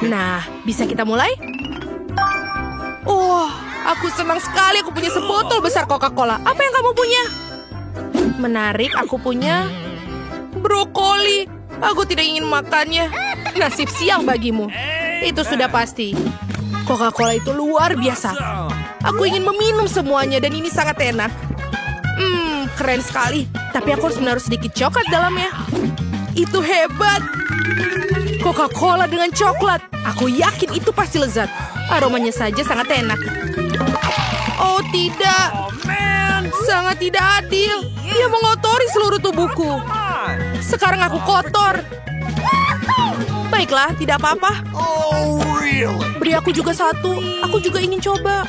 Nah, bisa kita mulai? Oh, aku senang sekali aku punya sebotol besar Coca-Cola. Apa yang kamu punya? Menarik, aku punya brokoli. Aku tidak ingin makannya. Nasib sial bagimu. Itu sudah pasti. Coca-Cola itu luar biasa. Aku ingin meminum semuanya dan ini sangat enak. Keren sekali. Tapi aku harus menaruh sedikit coklat dalamnya. Itu hebat. Coca-Cola dengan coklat. Aku yakin itu pasti lezat. Aromanya saja sangat enak. Oh tidak. Sangat tidak adil. Dia mengotori seluruh tubuhku. Sekarang aku kotor. Baiklah, tidak apa-apa. Beri aku juga satu. Aku juga ingin coba.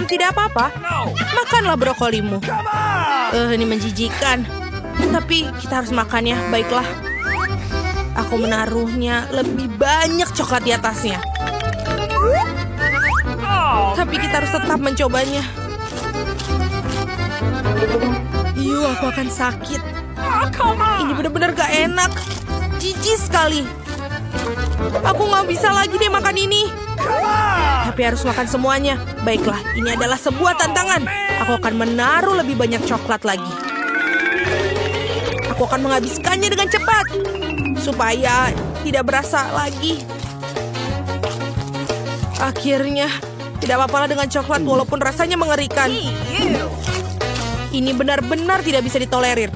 Tidak apa-apa. Makanlah brokolimu. Ini menjijikan. Tapi kita harus makannya. Baiklah. Aku menaruhnya lebih banyak coklat di atasnya. Tapi kita harus tetap mencobanya. Aku akan sakit. Ini benar-benar gak enak. Jijik sekali. Aku gak bisa lagi deh makan ini. Tapi harus makan semuanya. Baiklah, ini adalah sebuah tantangan. Aku akan menaruh lebih banyak coklat lagi. Aku akan menghabiskannya dengan cepat. Supaya tidak berasa lagi. Akhirnya, tidak apa-apalah dengan coklat walaupun rasanya mengerikan. Ini benar-benar tidak bisa ditolerir.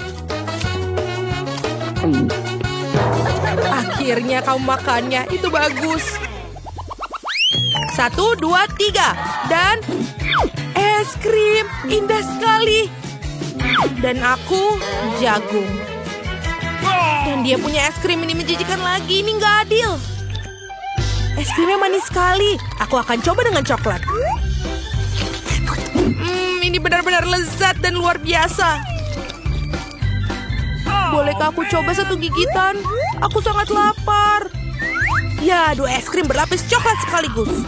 Akhirnya kamu makannya, itu bagus. 1, 2, 3. Dan es krim, indah sekali. Dan aku jagung. Dan dia punya es krim, ini menjijikan lagi, ini nggak adil. Es krimnya manis sekali. Aku akan coba dengan coklat. Ini benar-benar lezat dan luar biasa. Bolehkah aku coba satu gigitan? Aku sangat lapar. Ya, 2 es krim berlapis coklat sekaligus.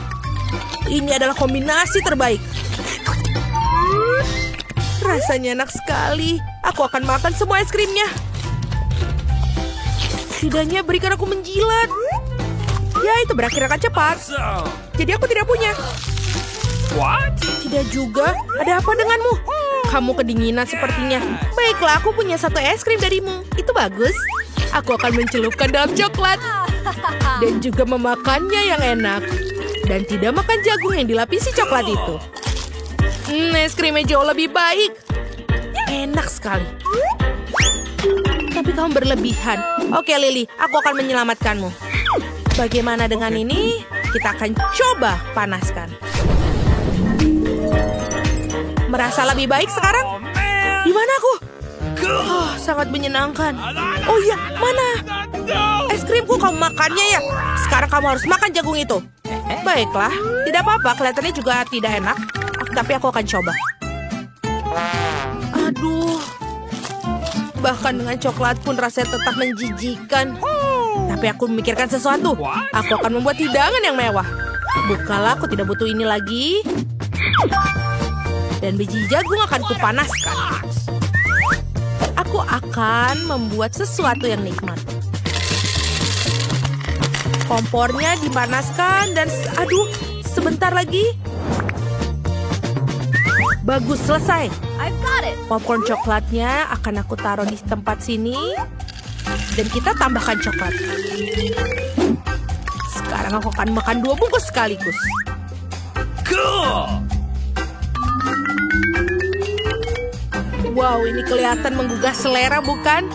Ini adalah kombinasi terbaik. Rasanya enak sekali. Aku akan makan semua es krimnya. Setidaknya berikan aku menjilat. Ya, itu berakhir akan cepat. Jadi aku tidak punya. Tidak juga. Ada apa denganmu? Kamu kedinginan sepertinya. Baiklah, aku punya satu es krim darimu. Itu bagus. Aku akan mencelupkan dalam coklat. Dan juga memakannya yang enak. Dan tidak makan jagung yang dilapisi coklat itu. Es krimnya jauh lebih baik. Enak sekali. Tapi kamu berlebihan. Oke, Lily, aku akan menyelamatkanmu. Bagaimana dengan ini? Kita akan coba panaskan. Merasa lebih baik sekarang? Di mana aku? Oh, sangat menyenangkan. Oh iya, mana? Es krimku kamu makannya ya? Sekarang kamu harus makan jagung itu. Baiklah, tidak apa-apa. Kelihatannya juga tidak enak. Tapi aku akan coba. Aduh. Bahkan dengan coklat pun rasanya tetap menjijikan. Tapi aku memikirkan sesuatu. Aku akan membuat hidangan yang mewah. Bukalah, aku tidak butuh ini lagi. Dan biji jagung akan kupanaskan. Aku akan membuat sesuatu yang nikmat. Kompornya dipanaskan dan aduh, sebentar lagi. Bagus, selesai. Popcorn coklatnya akan aku taruh di tempat sini. Dan kita tambahkan coklat. Sekarang aku akan makan 2 bungkus sekaligus. Wow, ini kelihatan menggugah selera, bukan?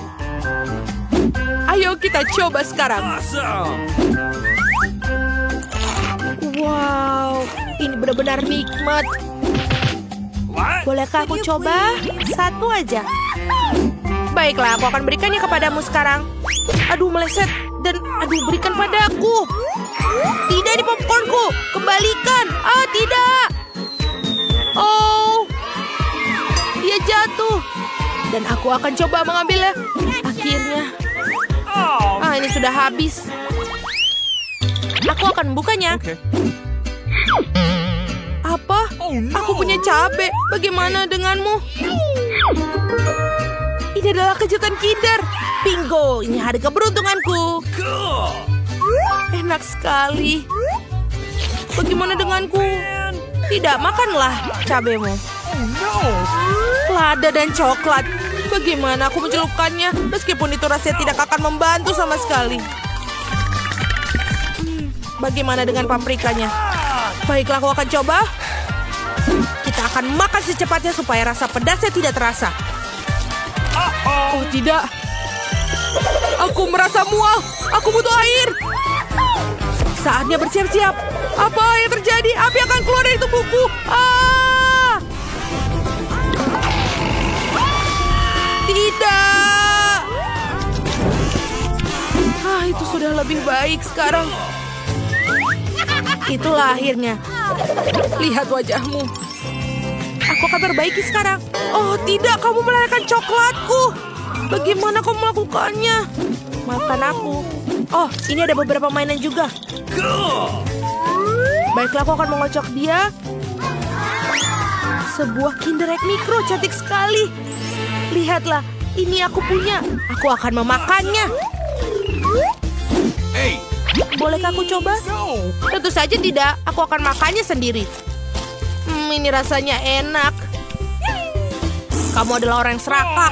Ayo kita coba sekarang. Wow, ini benar-benar nikmat. Bolehkah aku coba? Satu aja. Baiklah, aku akan berikannya kepadamu sekarang. Aduh, meleset. Dan aduh, berikan padaku. Tidak di popcornku. Kembalikan. Ah, tidak. Oh. Dia jatuh. Dan aku akan coba mengambilnya. Akhirnya. Ini sudah habis. Aku akan membukanya. Apa? Aku punya cabai. Bagaimana denganmu? Ini adalah kejutan Kinder. Bingo, ini hari keberuntunganku. enak sekali. Bagaimana denganku? Tidak, makanlah cabemu. Lada dan coklat. Bagaimana aku mencelupkannya? Meskipun itu rasanya tidak akan membantu sama sekali. Bagaimana dengan paprikanya? Baiklah, aku akan coba. Kita akan makan secepatnya supaya rasa pedasnya tidak terasa. Oh tidak. Aku merasa mual. Aku butuh air. Saatnya bersiap-siap. Apa yang terjadi? Api akan keluar dari tubuhku. Tidak. Itu sudah lebih baik sekarang. Itulah akhirnya. Lihat wajahmu. Aku akan perbaiki sekarang. Oh tidak, kamu melelehkan coklatku. Bagaimana kamu melakukannya? Maafkan aku. Oh, ini ada beberapa mainan juga. Baiklah, aku akan mengocok dia. Sebuah Kinder Egg Micro, cantik sekali. Lihatlah, ini aku punya. Aku akan memakannya. Bolehkah aku coba? Tentu saja tidak. Aku akan makannya sendiri. Ini rasanya enak. Kamu adalah orang yang serakah.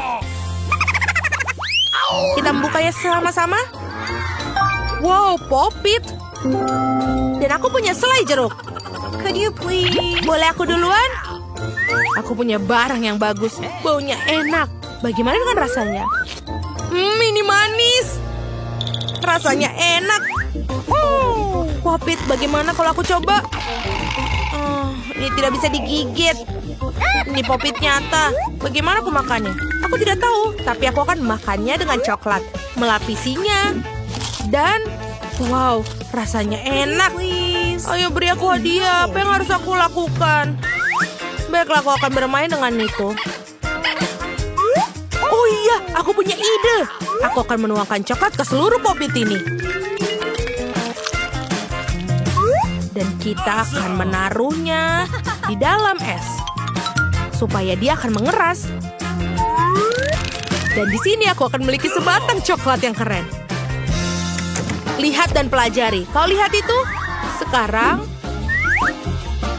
Kita membukanya sama-sama. Wow, Pop-It. Dan aku punya selai jeruk. Could you please? Boleh aku duluan? Aku punya barang yang bagus. Baunya enak. Bagaimana dengan rasanya? Ini manis. Rasanya enak. Pop-It, bagaimana kalau aku coba? Ini tidak bisa digigit. Ini Pop-It nyata. Bagaimana aku makannya? Aku tidak tahu. Tapi aku akan makannya dengan coklat. Melapisinya. Dan, wow, rasanya enak. Ayo beri aku hadiah. Apa yang harus aku lakukan? Baiklah, aku akan bermain dengan itu. Oh iya, aku punya ide. Aku akan menuangkan coklat ke seluruh Pop-It ini. Dan kita akan menaruhnya di dalam es. Supaya dia akan mengeras. Dan di sini aku akan memiliki sebatang coklat yang keren. Lihat dan pelajari. Kau lihat itu? Sekarang,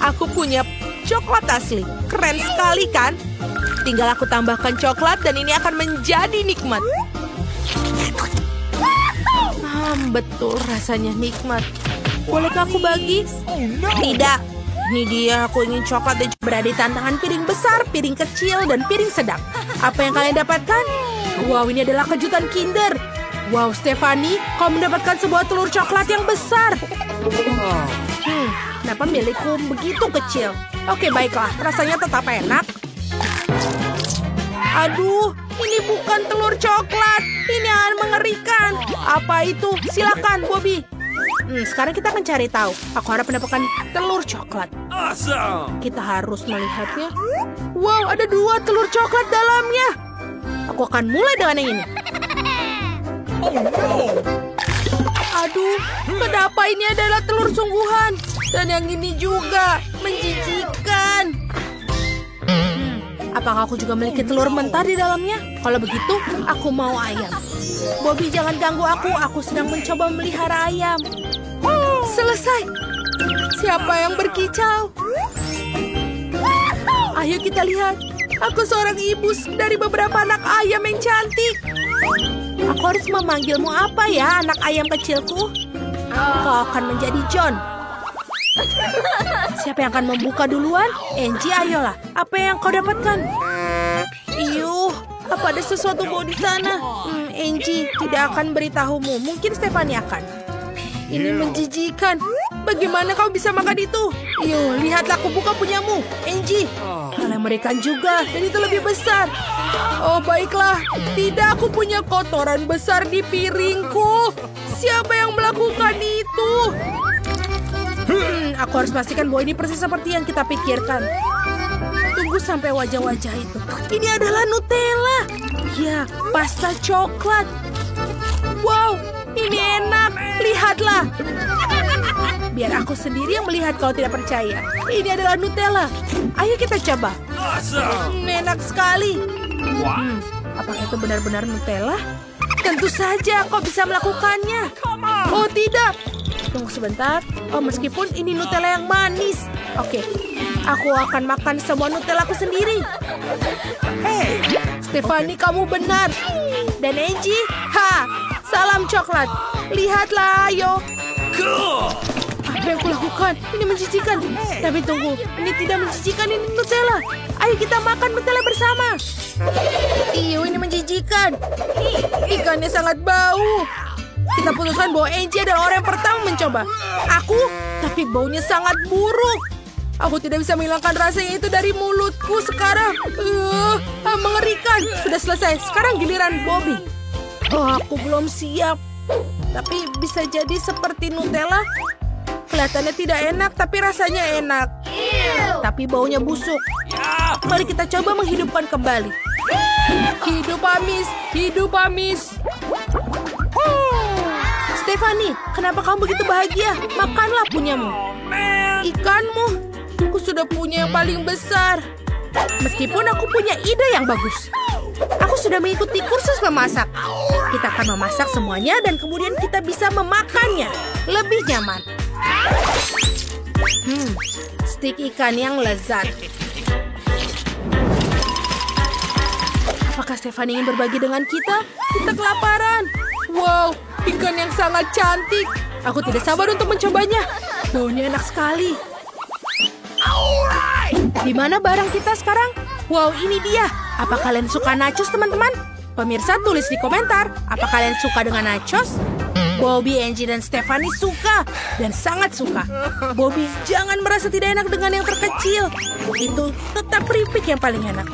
aku punya coklat asli. Keren sekali kan? Tinggal aku tambahkan coklat dan ini akan menjadi nikmat. Betul, rasanya nikmat. Bolehkah aku bagi? Tidak. Ini dia, aku ingin coklat dan berada di tantangan piring besar, piring kecil, dan piring sedang. Apa yang kalian dapatkan? Wow, ini adalah kejutan Kinder. Wow, Stephanie, kau mendapatkan sebuah telur coklat yang besar. Kenapa milikku begitu kecil? Oke, baiklah. Rasanya tetap enak. Aduh, ini bukan telur coklat. Ini akan mengerikan. Apa itu? Silakan, Bobby. Sekarang kita akan cari tahu. Aku harap mendapatkan telur coklat. Awesome. Kita harus melihatnya. Wow, ada 2 telur coklat dalamnya. Aku akan mulai dengan yang ini. Aduh, kenapa ini adalah telur sungguhan? Dan yang ini juga menjijikan. Apakah aku juga memiliki telur mentah di dalamnya? Kalau begitu, aku mau ayam. Bobby, jangan ganggu aku. Aku sedang mencoba memelihara ayam. Selesai. Siapa yang berkicau? Ayo kita lihat. Aku seorang ibu dari beberapa anak ayam yang cantik. Aku harus memanggilmu apa ya, anak ayam kecilku? Kau akan menjadi John. Siapa yang akan membuka duluan? Angie, ayolah. Apa yang kau dapatkan? Iyuh, apa ada sesuatu bau di sana? Angie, tidak akan beritahumu. Mungkin Stephanie akan. Ini menjijikan. Bagaimana kau bisa makan itu? Yuk, lihatlah aku buka punyamu. Angie, kalian mengerikan juga. Dan itu lebih besar. Oh, baiklah. Tidak, aku punya kotoran besar di piringku. Siapa yang melakukan itu? Aku harus pastikan bahwa ini persis seperti yang kita pikirkan. Tunggu sampai wajah-wajah itu. Ini adalah Nutella. Ya, pasta coklat. Wow, ini enak. Lihatlah. Biar aku sendiri yang melihat kalau tidak percaya. Ini adalah Nutella. Ayo kita coba. Enak sekali. Apakah itu benar-benar Nutella? Tentu saja kau bisa melakukannya. Oh tidak. Tunggu sebentar. Oh, meskipun ini Nutella yang manis. Oke, aku akan makan semua Nutella aku sendiri. Hey, Stephanie, kamu benar. Dan Angie, salam coklat. Lihatlah, ayo. Apa yang kulakukan? Ini menjijikan. Tapi tunggu, ini tidak menjijikan, ini Nutella. Ayo kita makan Nutella bersama. Ini menjijikan. Ikannya sangat bau. Kita putuskan bahwa Angie adalah orang yang pertama mencoba. Aku, tapi baunya sangat buruk. Aku tidak bisa menghilangkan rasanya itu dari mulutku sekarang. Mengerikan. Sudah selesai. Sekarang giliran Bobby. Oh, aku belum siap. Tapi bisa jadi seperti Nutella. Kelihatannya tidak enak, tapi rasanya enak. Tapi baunya busuk. Mari kita coba menghidupkan kembali. Hidup amis, hidup amis. Stephanie, kenapa kamu begitu bahagia? Makanlah punyamu. Ikanmu, aku sudah punya yang paling besar. Meskipun aku punya ide yang bagus. Aku sudah mengikuti kursus memasak. Kita akan memasak semuanya dan kemudian kita bisa memakannya. Lebih nyaman. Stik ikan yang lezat. Apakah Stephanie ingin berbagi dengan kita? Kita kelaparan. Wow, ikan yang sangat cantik. Aku tidak sabar untuk mencobanya. Baunya enak sekali. Di mana barang kita sekarang? Wow, ini dia. Apa kalian suka nachos, teman-teman? Pemirsa, tulis di komentar. Apa kalian suka dengan nachos? Bobby, Angie, dan Stephanie suka. Dan sangat suka. Bobby, jangan merasa tidak enak dengan yang terkecil. Itu tetap keripik yang paling enak.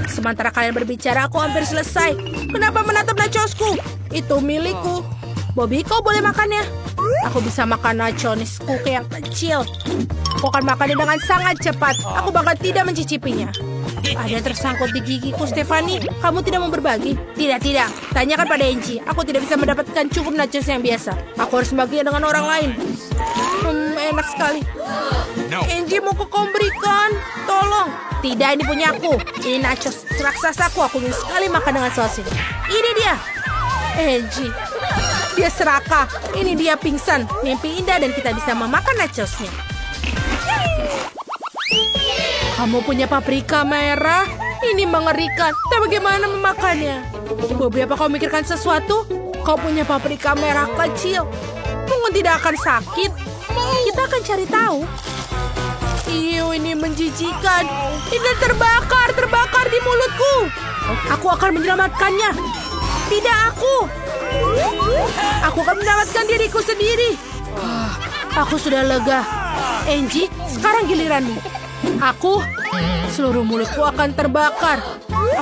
Sementara kalian berbicara, aku hampir selesai. Kenapa menatap nachosku? Itu milikku. Bobby, kau boleh makannya. Aku bisa makan nachosku yang kecil. Aku akan makannya dengan sangat cepat. Aku bahkan tidak mencicipinya. Ada yang tersangkut di gigiku, Stephanie. Kamu tidak mau berbagi? Tidak. Tanyakan pada Angie. Aku tidak bisa mendapatkan cukup nachos yang biasa. Aku harus membaginya dengan orang lain. Enak sekali. Angie, mau kau berikan? Tolong. Tidak, ini punya aku. Ini nachos raksasaku. Aku ingin sekali makan dengan saus ini. Ini dia. Angie. Dia serakah. Ini dia pingsan. Mimpi indah dan kita bisa memakan nachosnya. Kamu punya paprika merah? Ini mengerikan. Tapi bagaimana memakannya? Bobby, apa kau memikirkan sesuatu? Kau punya paprika merah kecil. Mungkin tidak akan sakit. Kita akan cari tahu. Ini menjijikan. Ini terbakar di mulutku. Aku akan menyelamatkannya. Tidak aku. Aku akan menyelamatkan diriku sendiri. Aku sudah lega. Angie, sekarang giliranmu. Aku, seluruh mulutku akan terbakar.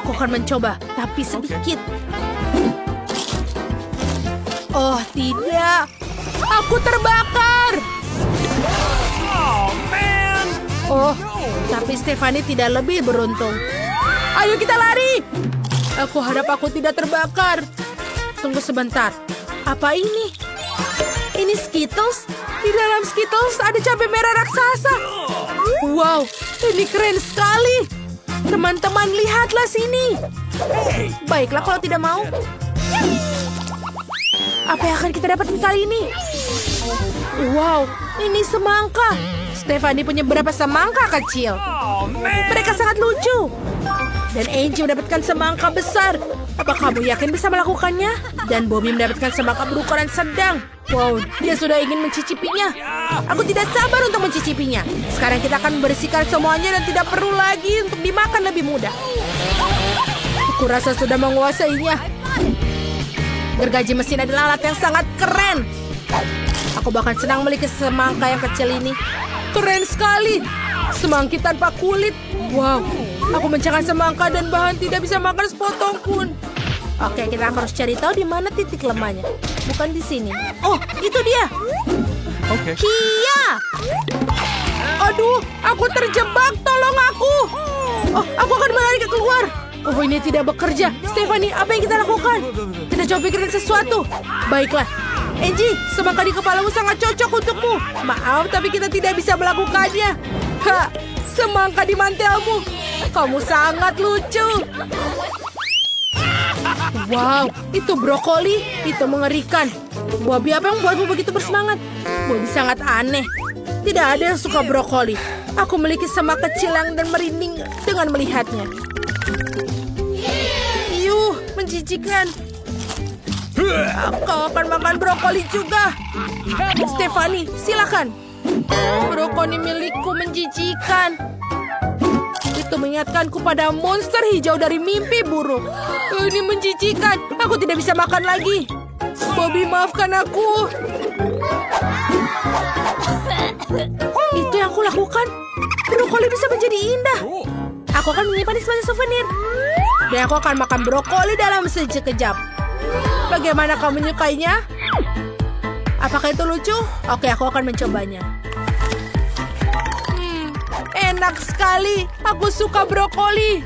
Aku akan mencoba, tapi sedikit. Oh, tidak. Aku terbakar. Oh, tapi Stephanie tidak lebih beruntung. Ayo kita lari. Aku harap aku tidak terbakar. Tunggu sebentar. Apa ini? Ini Skittles? Di dalam Skittles ada cabai merah raksasa. Wow, ini keren sekali. Teman-teman, lihatlah sini. Baiklah kalau tidak mau. Apa yang akan kita dapatkan kali ini? Wow, ini semangka. Stephanie punya beberapa semangka kecil. Mereka sangat lucu. Dan Angie mendapatkan semangka besar. Apa kamu yakin bisa melakukannya? Dan Bobby mendapatkan semangka berukuran sedang. Wow, dia sudah ingin mencicipinya. Aku tidak sabar untuk mencicipinya. Sekarang kita akan membersihkan semuanya dan tidak perlu lagi untuk dimakan lebih mudah. Aku rasa sudah menguasainya. Gergaji mesin adalah alat yang sangat keren. Aku bahkan senang memiliki semangka yang kecil ini. Keren sekali. Semangkit tanpa kulit. Wow, aku mencari semangka dan bahan tidak bisa makan sepotong pun. Oke, kita harus cari tahu di mana titik lemahnya. Bukan di sini. Oh, itu dia. Oke. Kia! Aduh, aku terjebak. Tolong aku. Oh, aku akan melari ke keluar. Oh, ini tidak bekerja. Stephanie, apa yang kita lakukan? Kita coba pikirkan sesuatu. Baiklah. Angie, semangka di kepalamu sangat cocok untukmu. Maaf, tapi kita tidak bisa melakukannya. Semangka di mantelmu. Kamu sangat lucu. Wow, itu brokoli. Itu mengerikan. Bobby, apa yang membuatmu begitu bersemangat? Bobby sangat aneh. Tidak ada yang suka brokoli. Aku memiliki semak kecil yang dan merinding dengan melihatnya. Yuh, menjijikan. Kau akan makan brokoli juga. Stephanie, silakan. Brokoli milikku menjijikan. Itu mengingatkanku pada monster hijau dari mimpi buruk. Ini menjijikan. Aku tidak bisa makan lagi. Bobby, maafkan aku. Itu yang aku lakukan. Brokoli bisa menjadi indah. Aku akan menyimpannya sebagai souvenir. Dan aku akan makan brokoli dalam sekejap. Bagaimana kau menyukainya? Apakah itu lucu? Oke, aku akan mencobanya. Enak sekali. Aku suka brokoli.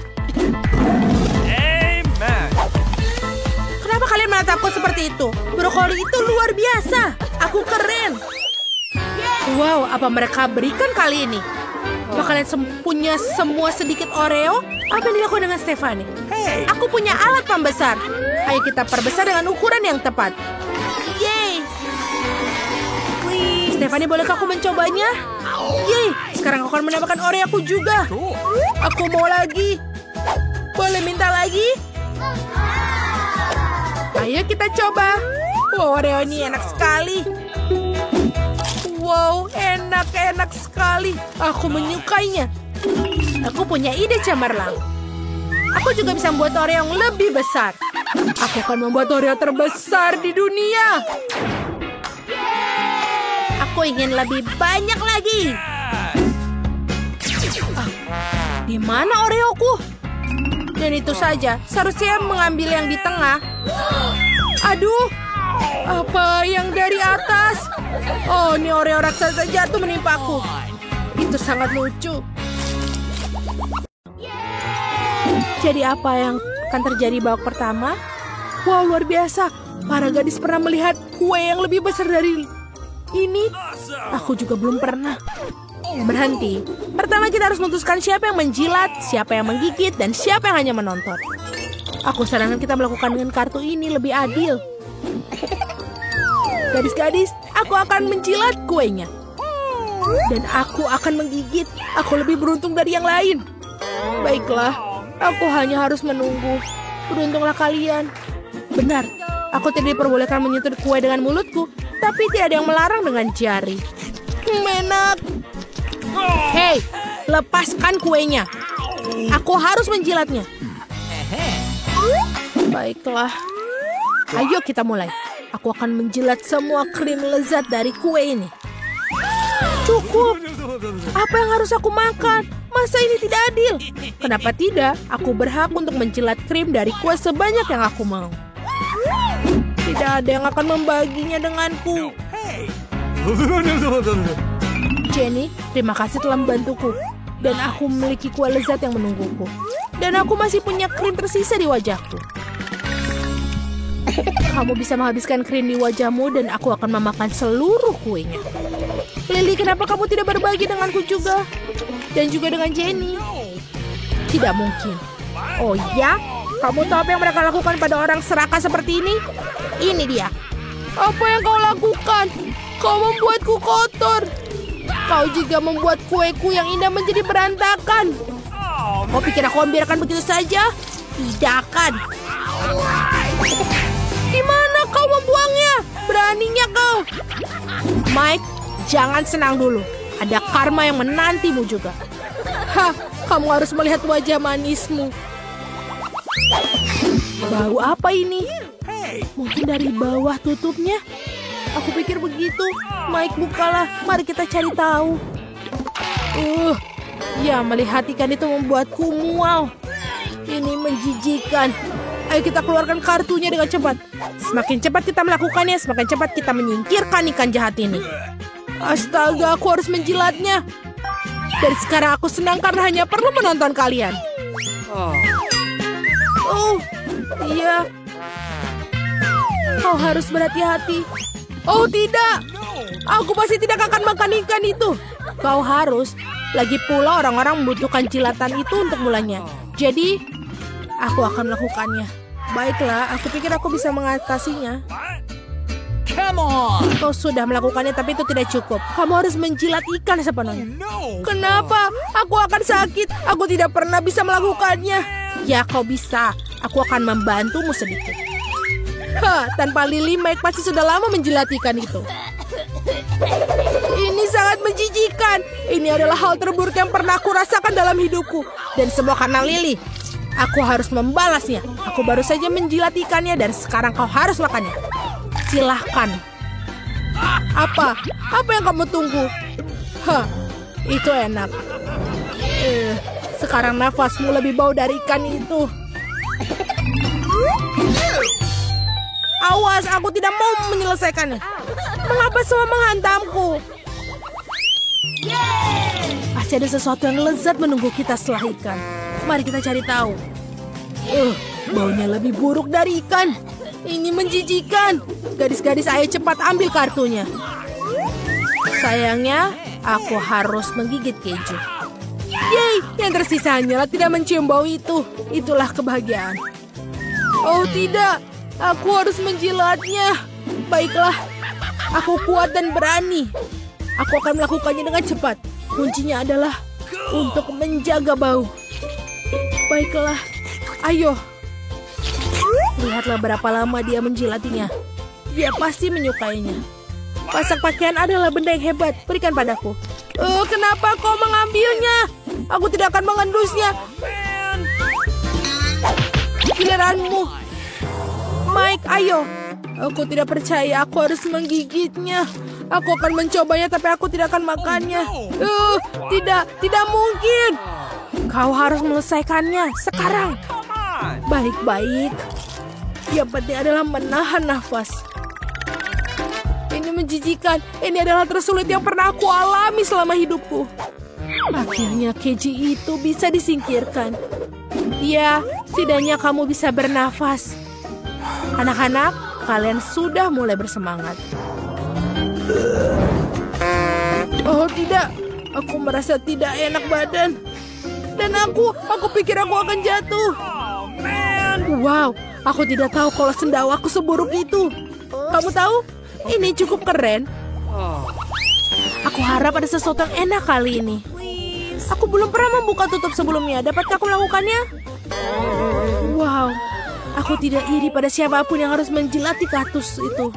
Amen. Kenapa kalian menatapku seperti itu? Brokoli itu luar biasa. Aku keren. Wow, apa mereka berikan kali ini? Apa kalian punya semua sedikit Oreo? Apa yang dilakukan dengan Stephanie? Aku punya alat pembesar. Ayo kita perbesar dengan ukuran yang tepat. Yeay. Stephanie, bolehkah aku mencobanya? Yeay, sekarang aku akan menambahkan Oreo aku juga. Aku mau lagi. Boleh minta lagi? Ayo kita coba. Wow, Oreo ini enak sekali. Wow, enak sekali. Aku menyukainya. Aku punya ide cemerlang. Aku juga bisa membuat Oreo yang lebih besar. Aku akan membuat Oreo terbesar di dunia. Aku ingin lebih banyak lagi. Di mana Oreoku? Dan itu saja. Seharusnya mengambil yang di tengah. Aduh, apa yang dari atas? Oh, ini Oreo raksasa jatuh menimpaku. Itu sangat lucu. Jadi apa yang akan terjadi babak pertama? Wow, luar biasa. Para gadis pernah melihat kue yang lebih besar dari ini. Aku juga belum pernah. Berhenti. Pertama kita harus memutuskan siapa yang menjilat, siapa yang menggigit, dan siapa yang hanya menonton. Aku sarankan kita melakukan dengan kartu ini lebih adil. Gadis-gadis, aku akan menjilat kuenya. Dan aku akan menggigit. Aku lebih beruntung dari yang lain. Baiklah, aku hanya harus menunggu. Beruntunglah kalian. Benar, aku tidak diperbolehkan menyentuh kue dengan mulutku, tapi tidak ada yang melarang dengan jari. Enak. Hei, lepaskan kuenya. Aku harus menjilatnya. Baiklah. Ayo kita mulai. Aku akan menjilat semua krim lezat dari kue ini. Cukup. Apa yang harus aku makan? Masa ini tidak adil? Kenapa tidak? Aku berhak untuk menjilat krim dari kue sebanyak yang aku mau. Tidak ada yang akan membaginya denganku. Jenny, terima kasih telah membantuku. Dan aku memiliki kue lezat yang menungguku. Dan aku masih punya krim tersisa di wajahku. Kamu bisa menghabiskan krim di wajahmu dan aku akan memakan seluruh kuenya. Lily, kenapa kamu tidak berbagi denganku juga? Dan juga dengan Jenny? Tidak mungkin. Oh ya? Kamu tahu apa yang mereka lakukan pada orang serakah seperti ini? Ini dia. Apa yang kau lakukan? Kau membuatku kotor. Kau juga membuat kueku yang indah menjadi berantakan. Kau pikir aku membiarkan begitu saja? Tidak akan. Di mana kau membuangnya? Beraninya kau. Mike, jangan senang dulu. Ada karma yang menantimu juga. Hah, kamu harus melihat wajah manismu. Bau apa ini? Mungkin dari bawah tutupnya. Aku pikir begitu. Mike, bukalah. Mari kita cari tahu. Ya, melihat ikan itu membuatku mual. Ini menjijikan. Ayo kita keluarkan kartunya dengan cepat. Semakin cepat kita melakukannya, semakin cepat kita menyingkirkan ikan jahat ini. Astaga, aku harus menjilatnya. Dan sekarang aku senang karena hanya perlu menonton kalian. Oh, iya. Kau harus berhati-hati. Oh tidak, aku pasti tidak akan makan ikan itu. Kau harus. Lagi pula orang-orang membutuhkan jilatan itu untuk mulanya. Jadi, aku akan melakukannya. Baiklah, aku pikir aku bisa mengatasinya. Come on. Kau sudah melakukannya, tapi itu tidak cukup. Kamu harus menjilat ikan sepenuhnya. Kenapa? Aku akan sakit. Aku tidak pernah bisa melakukannya. Ya, kau bisa. Aku akan membantumu sedikit. Tanpa Lily, Mike pasti sudah lama menjilat ikan itu. Ini sangat menjijikan. Ini adalah hal terburuk yang pernah aku rasakan dalam hidupku. Dan semua karena Lily. Aku harus membalasnya. Aku baru saja menjilat ikannya dan sekarang kau harus makannya. Silahkan. Apa? Apa yang kamu tunggu? Itu enak. Sekarang nafasmu lebih bau dari ikan itu. Awas, aku tidak mau menyelesaikannya. Mengapa semua menghantamku? Pasti ada sesuatu yang lezat menunggu kita setelah ikan. Mari kita cari tahu. Baunya lebih buruk dari ikan. Ini menjijikan. Gadis-gadis, ayo cepat ambil kartunya. Sayangnya, aku harus menggigit keju. Yeay, yang tersisa hanyalah tidak mencium bau itu. Itulah kebahagiaan. Oh tidak, aku harus menjilatnya. Baiklah, aku kuat dan berani. Aku akan melakukannya dengan cepat. Kuncinya adalah untuk menjaga bau. Baiklah, ayo. Lihatlah berapa lama dia menjilatinya. Dia pasti menyukainya. Pasak pakaian adalah benda yang hebat. Berikan padaku. Kenapa kau mengambilnya? Aku tidak akan mengendusnya. Giliranmu. Mike, ayo. Aku tidak percaya. Aku harus menggigitnya. Aku akan mencobanya, tapi aku tidak akan makannya. Tidak mungkin. Kau harus menyelesaikannya sekarang. Baik-baik. Yang penting adalah menahan nafas. Ini menjijikan. Ini adalah tersulit yang pernah aku alami selama hidupku. Akhirnya keji itu bisa disingkirkan. Ya, setidaknya kamu bisa bernafas. Anak-anak, kalian sudah mulai bersemangat. Oh tidak, aku merasa tidak enak badan. Dan aku pikir aku akan jatuh. Wow, aku tidak tahu kalau sendawaku seburuk itu. Kamu tahu? Ini cukup keren. Aku harap ada sesuatu yang enak kali ini. Aku belum pernah membuka tutup sebelumnya. Dapatkah aku melakukannya? Wow, aku tidak iri pada siapapun yang harus menjilati kaktus itu.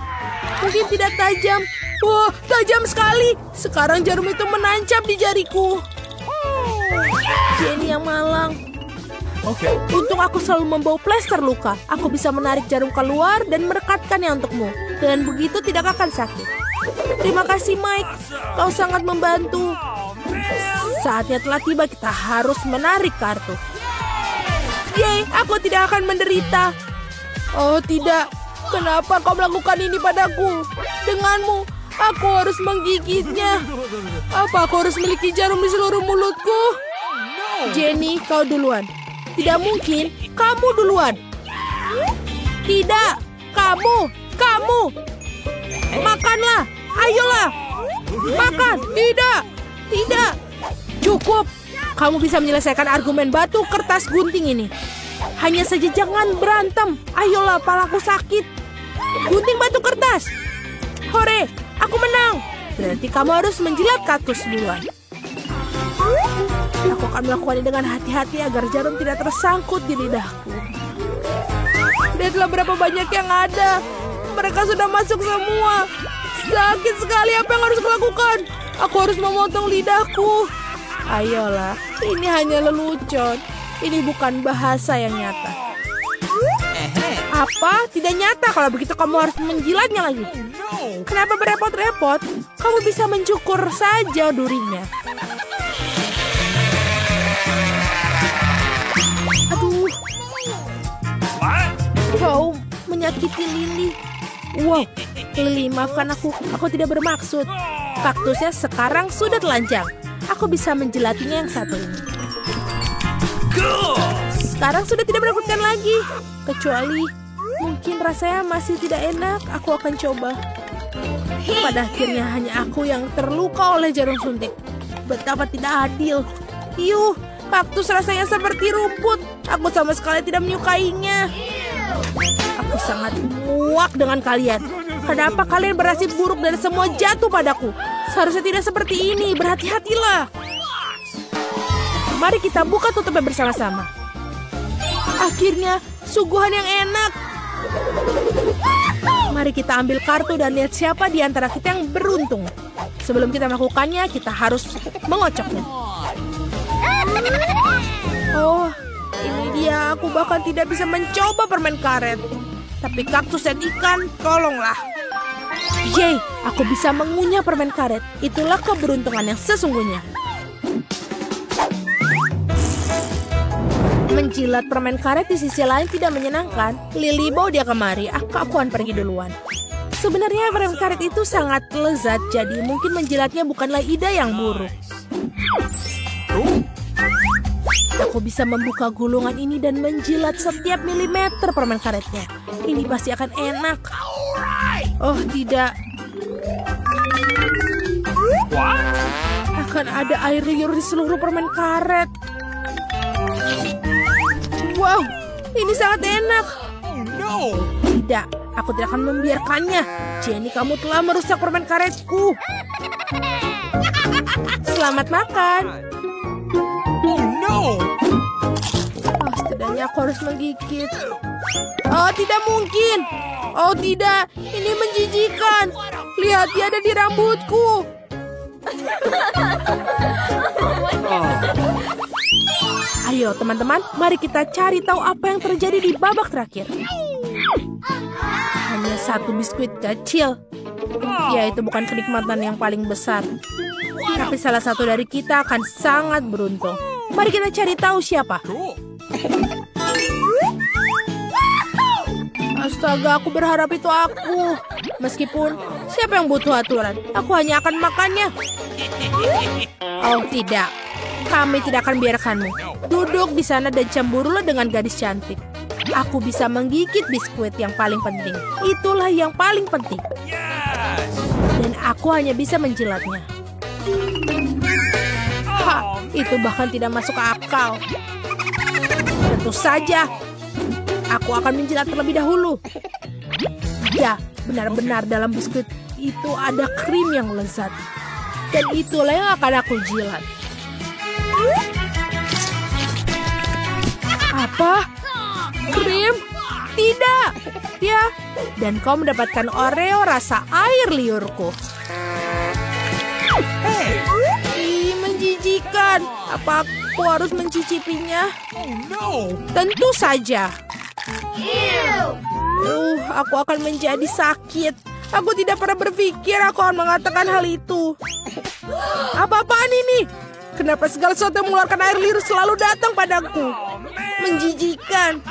Mungkin tidak tajam. Wah, tajam sekali. Sekarang jarum itu menancap di jariku. Jenny yang malang. Untung aku selalu membawa plester luka. Aku bisa menarik jarum keluar dan merekatkannya untukmu. Dengan begitu tidak akan sakit. Terima kasih Mike. Kau sangat membantu. Saatnya telah tiba, kita harus menarik kartu. Yeay, aku tidak akan menderita. Oh tidak. Kenapa kau melakukan ini padaku? Denganmu, aku harus menggigitnya. Apa aku harus memiliki jarum di seluruh mulutku? Jenny, kau duluan. Tidak mungkin, kamu duluan. Tidak, kamu. Makanlah, ayolah. Makan, tidak. Cukup. Kamu bisa menyelesaikan argumen batu, kertas, gunting ini. Hanya saja jangan berantem. Ayolah, palaku sakit. Gunting, batu, kertas. Hore, aku menang. Berarti kamu harus menjilat kaktus duluan. Aku akan melakukannya dengan hati-hati agar jarum tidak tersangkut di lidahku. Lihatlah berapa banyak yang ada. Mereka sudah masuk semua. Sakit sekali, apa yang harus kulakukan? Aku harus memotong lidahku. Ayolah, ini hanya lelucon. Ini bukan bahasa yang nyata. Apa? Tidak nyata. Kalau begitu kamu harus menjilatnya lagi. Kenapa berepot-repot? Kamu bisa mencukur saja durinya. Aduh. Kau menyakiti Lily. Wow, Lily, maafkan aku. Aku tidak bermaksud. Kaktusnya sekarang sudah telanjang. Aku bisa menjilatinya yang satu ini. Sekarang sudah tidak menakutkan lagi. Kecuali mungkin rasanya masih tidak enak. Aku akan coba. Pada akhirnya hanya aku yang terluka oleh jarum suntik. Betapa tidak adil. Kaktus rasanya seperti rumput. Aku sama sekali tidak menyukainya. Aku sangat muak dengan kalian. Kenapa kalian bernasib buruk dan semua jatuh padaku? Seharusnya tidak seperti ini. Berhati-hatilah. Mari kita buka tutupnya bersama-sama. Akhirnya, suguhan yang enak. Mari kita ambil kartu dan lihat siapa di antara kita yang beruntung. Sebelum kita melakukannya, kita harus mengocoknya. Oh, ini dia. Aku bahkan tidak bisa mencoba permen karet. Tapi kaktus dan ikan, tolonglah. Yeay, aku bisa mengunyah permen karet. Itulah keberuntungan yang sesungguhnya. Menjilat permen karet di sisi lain tidak menyenangkan. Lily bawa dia kemari. Aku akan pergi duluan. Sebenarnya permen karet itu sangat lezat, jadi mungkin menjilatnya bukanlah ide yang buruk. Aku bisa membuka gulungan ini dan menjilat setiap milimeter permen karetnya. Ini pasti akan enak. Oh tidak. Akan ada air liur di seluruh permen karet. Wow, ini sangat enak. Oh no! Tidak, aku tidak akan membiarkannya. Jenny, kamu telah merusak permen karetku. Selamat makan. Oh no! Oh, setidaknya aku harus menggigit. Oh, tidak mungkin. Oh, tidak. Ini menjijikan. Lihat, dia ada di rambutku. Ayo, teman-teman. Mari kita cari tahu apa yang terjadi di babak terakhir. Hanya satu biskuit kecil. Ya, itu bukan kenikmatan yang paling besar. Tapi salah satu dari kita akan sangat beruntung. Mari kita cari tahu siapa. Cool. Astaga, aku berharap itu aku. Meskipun, siapa yang butuh aturan? Aku hanya akan makannya. Oh, tidak. Kami tidak akan biarkanmu. Duduk di sana dan cemburulah dengan gadis cantik. Aku bisa menggigit biskuit yang paling penting. Itulah yang paling penting. Dan aku hanya bisa menjilatnya. Ha, itu bahkan tidak masuk akal. Tentu saja, aku akan menjilat terlebih dahulu. Ya, benar-benar dalam biskuit itu ada krim yang lezat. Dan itulah yang akan aku jilat. Apa? Krim? Tidak. Ya, dan kau mendapatkan Oreo rasa air liurku. Ih, menjijikan. Apa aku harus mencicipinya? Oh no! Tentu saja. Aku akan menjadi sakit. Aku tidak pernah berpikir aku akan mengatakan hal itu. Apa-apaan ini? Kenapa segala sesuatu yang mengeluarkan air liur selalu datang padaku? Menjijikan.